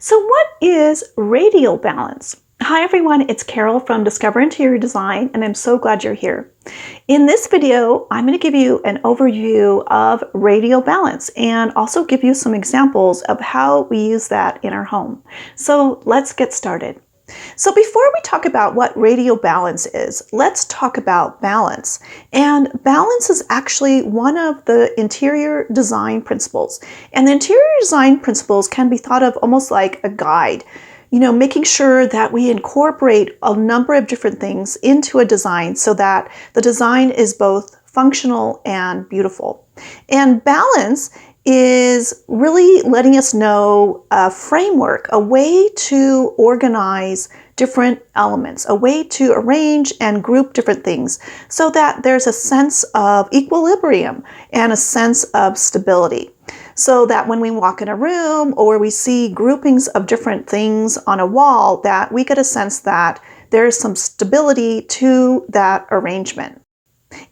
So what is radial balance? Hi everyone, it's Carol from Discover Interior Design, and I'm so glad you're here. In this video, I'm going to give you an overview of radial balance and also give you some examples of how we use that in our home. So let's get started. So before we talk about what radial balance is, let's talk about balance. And balance is actually one of the interior design principles. And the interior design principles can be thought of almost like a guide, making sure that we incorporate a number of different things into a design so that the design is both functional and beautiful. And balance is really letting us know a framework, a way to organize different elements, a way to arrange and group different things so that there's a sense of equilibrium and a sense of stability. So that when we walk in a room or we see groupings of different things on a wall, that we get a sense that there's some stability to that arrangement.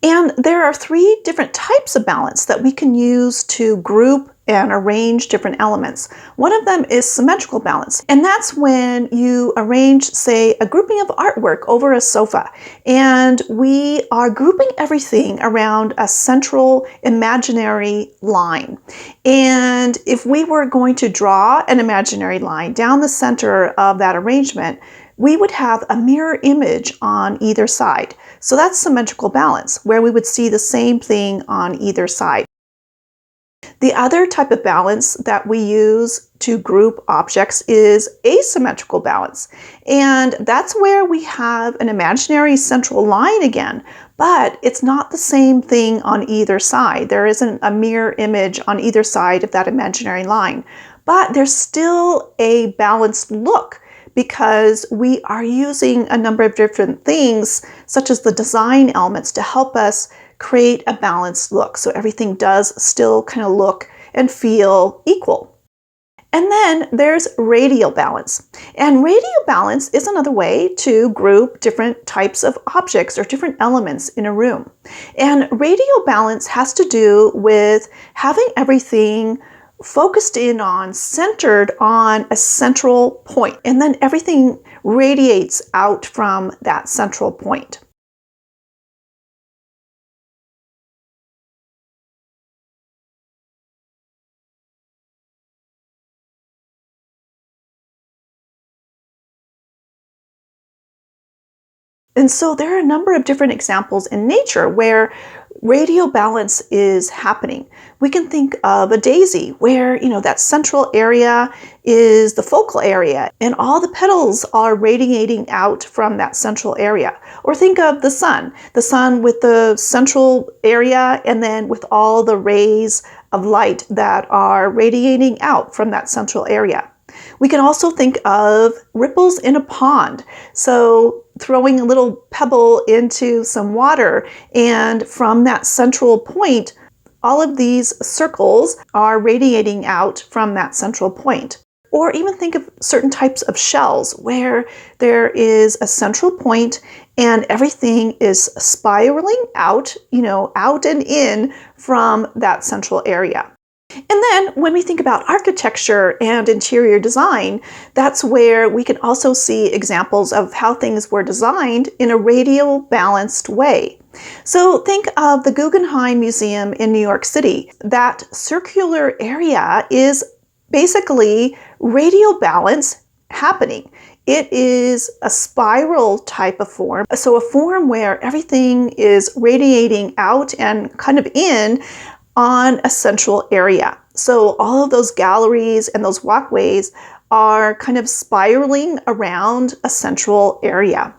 And there are three different types of balance that we can use to group and arrange different elements. One of them is symmetrical balance, and that's when you arrange, say, a grouping of artwork over a sofa, and we are grouping everything around a central imaginary line. And if we were going to draw an imaginary line down the center of that arrangement, we would have a mirror image on either side. So that's symmetrical balance, where we would see the same thing on either side. The other type of balance that we use to group objects is asymmetrical balance. And that's where we have an imaginary central line again, but it's not the same thing on either side. There isn't a mirror image on either side of that imaginary line, but there's still a balanced look, because we are using a number of different things, such as the design elements, to help us create a balanced look. So everything does still kind of look and feel equal. And then there's radial balance. And radial balance is another way to group different types of objects or different elements in a room. And radial balance has to do with having everything focused in on, centered on a central point, and then everything radiates out from that central point. And so there are a number of different examples in nature where radial balance is happening. We can think of a daisy where, that central area is the focal area and all the petals are radiating out from that central area. Or think of the sun with the central area and then with all the rays of light that are radiating out from that central area. We can also think of ripples in a pond. So throwing a little pebble into some water, and from that central point, all of these circles are radiating out from that central point. Or even think of certain types of shells where there is a central point and everything is spiraling out, out and in from that central area. And then when we think about architecture and interior design, that's where we can also see examples of how things were designed in a radial balanced way. So think of the Guggenheim Museum in New York City. That circular area is basically radial balance happening. It is a spiral type of form, so a form where everything is radiating out and kind of in on a central area. So all of those galleries and those walkways are kind of spiraling around a central area.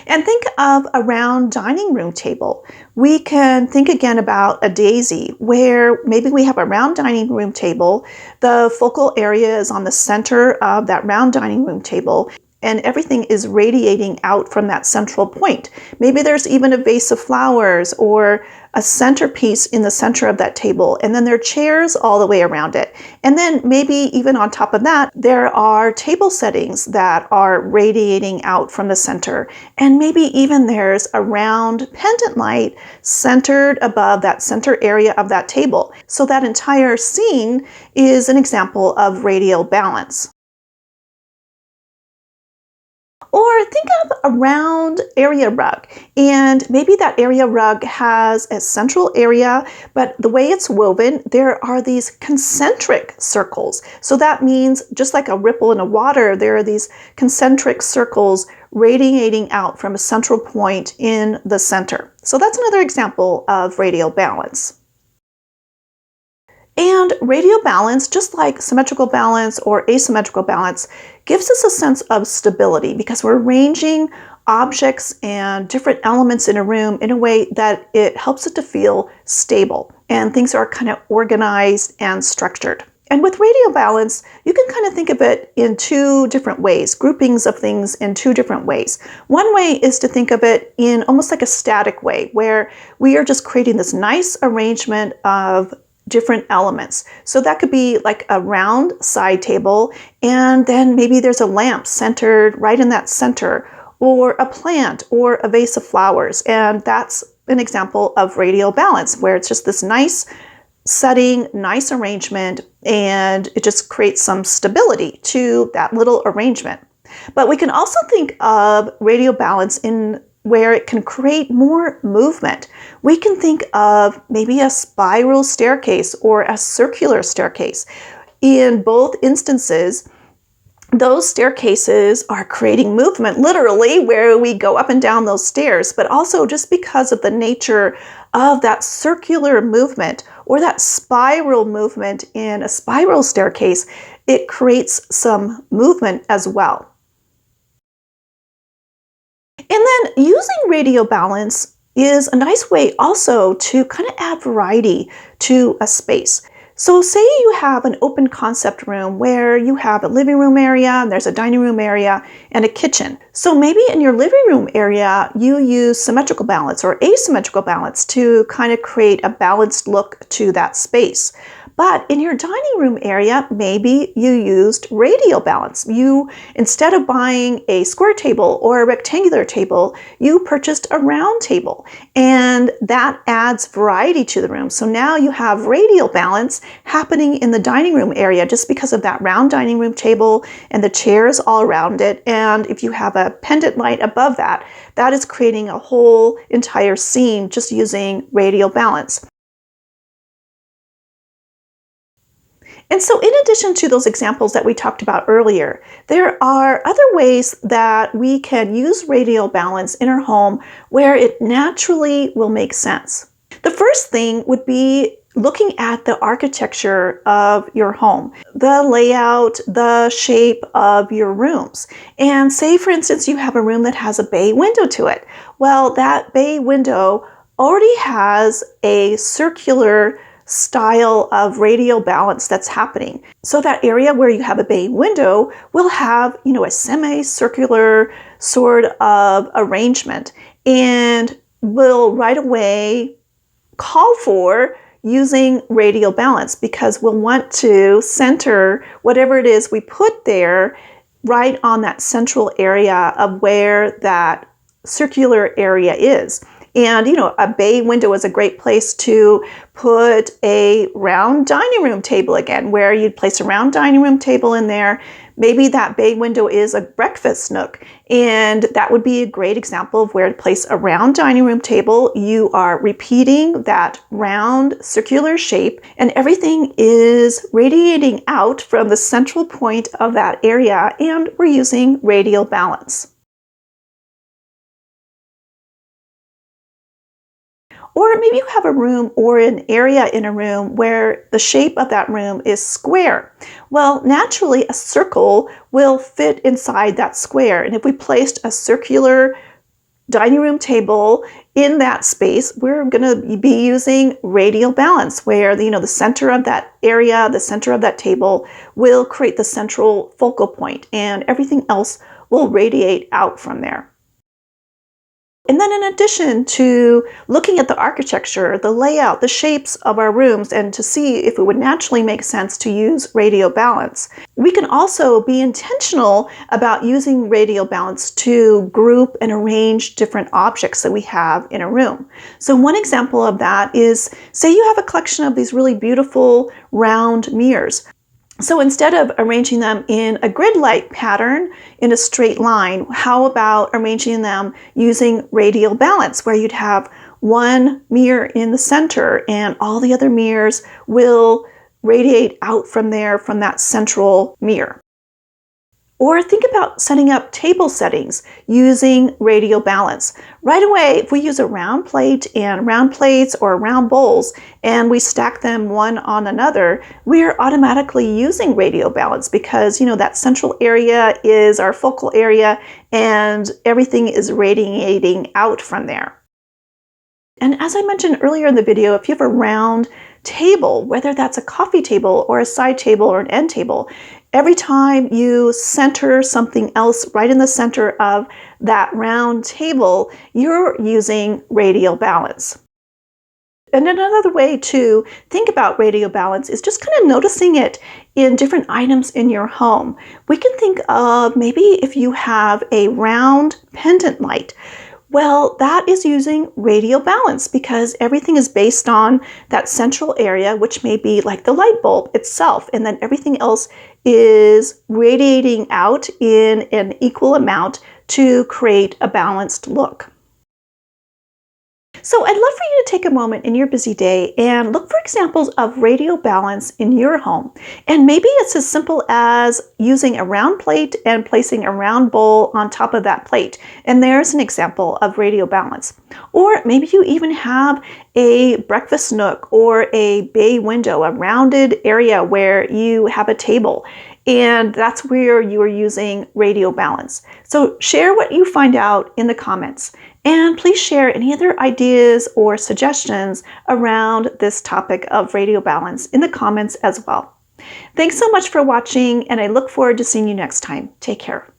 And think of a round dining room table. We can think again about a daisy where maybe we have a round dining room table. The focal area is on the center of that round dining room table. and everything is radiating out from that central point. Maybe there's even a vase of flowers or a centerpiece in the center of that table, and then there are chairs all the way around it. And then maybe even on top of that, there are table settings that are radiating out from the center. And maybe even there's a round pendant light centered above that center area of that table. So that entire scene is an example of radial balance. Or think of a round area rug, and maybe that area rug has a central area, but the way it's woven, there are these concentric circles. So that means just like a ripple in the water, there are these concentric circles radiating out from a central point in the center. So that's another example of radial balance. And radial balance, just like symmetrical balance or asymmetrical balance, gives us a sense of stability because we're arranging objects and different elements in a room in a way that it helps it to feel stable and things are kind of organized and structured. And with radial balance, you can kind of think of it in two different ways, groupings of things in two different ways. One way is to think of it in almost like a static way, where we are just creating this nice arrangement of different elements. So that could be like a round side table, and then maybe there's a lamp centered right in that center, or a plant or a vase of flowers. And that's an example of radial balance, where it's just this nice setting, nice arrangement, and it just creates some stability to that little arrangement. But we can also think of radial balance in where it can create more movement. We can think of maybe a spiral staircase or a circular staircase. In both instances, those staircases are creating movement, literally, where we go up and down those stairs, but also just because of the nature of that circular movement or that spiral movement in a spiral staircase, it creates some movement as well. And then using radial balance is a nice way also to kind of add variety to a space. So say you have an open concept room where you have a living room area, and there's a dining room area, and a kitchen. So maybe in your living room area, you use symmetrical balance or asymmetrical balance to kind of create a balanced look to that space. But in your dining room area, maybe you used radial balance. You, instead of buying a square table or a rectangular table, you purchased a round table. And that adds variety to the room. So now you have radial balance happening in the dining room area just because of that round dining room table and the chairs all around it. And if you have a pendant light above that, that is creating a whole entire scene just using radial balance. And so in addition to those examples that we talked about earlier, there are other ways that we can use radial balance in our home where it naturally will make sense. The first thing would be looking at the architecture of your home, the layout, the shape of your rooms. And say, for instance, you have a room that has a bay window to it. Well, that bay window already has a circular style of radial balance that's happening. So that area where you have a bay window will have, a semicircular sort of arrangement and will right away call for using radial balance because we'll want to center whatever it is we put there right on that central area of where that circular area is. And, a bay window is a great place to put a round dining room table again, where you'd place a round dining room table in there. Maybe that bay window is a breakfast nook, and that would be a great example of where to place a round dining room table. You are repeating that round circular shape, and everything is radiating out from the central point of that area, and we're using radial balance. Or maybe you have a room or an area in a room where the shape of that room is square. Well, naturally, a circle will fit inside that square. And if we placed a circular dining room table in that space, we're going to be using radial balance, where the center of that area, the center of that table will create the central focal point, and everything else will radiate out from there. And then in addition to looking at the architecture, the layout, the shapes of our rooms, and to see if it would naturally make sense to use radial balance, we can also be intentional about using radial balance to group and arrange different objects that we have in a room. So one example of that is, say you have a collection of these really beautiful round mirrors. So instead of arranging them in a grid-like pattern in a straight line, how about arranging them using radial balance, where you'd have one mirror in the center and all the other mirrors will radiate out from there, from that central mirror. Or think about setting up table settings using radial balance. Right away, if we use a round plate and round plates or round bowls and we stack them one on another, we're automatically using radial balance because, that central area is our focal area and everything is radiating out from there. And as I mentioned earlier in the video, if you have a round table, whether that's a coffee table or a side table or an end table, every time you center something else right in the center of that round table, you're using radial balance. And another way to think about radial balance is just kind of noticing it in different items in your home. We can think of maybe if you have a round pendant light. Well, that is using radial balance because everything is based on that central area, which may be like the light bulb itself, and then everything else is radiating out in an equal amount to create a balanced look. So I'd love for you to take a moment in your busy day and look for examples of radial balance in your home. And maybe it's as simple as using a round plate and placing a round bowl on top of that plate. And there's an example of radial balance. Or maybe you even have a breakfast nook or a bay window, a rounded area where you have a table. And that's where you are using radial balance. So share what you find out in the comments. And please share any other ideas or suggestions around this topic of radial balance in the comments as well. Thanks so much for watching, and I look forward to seeing you next time. Take care.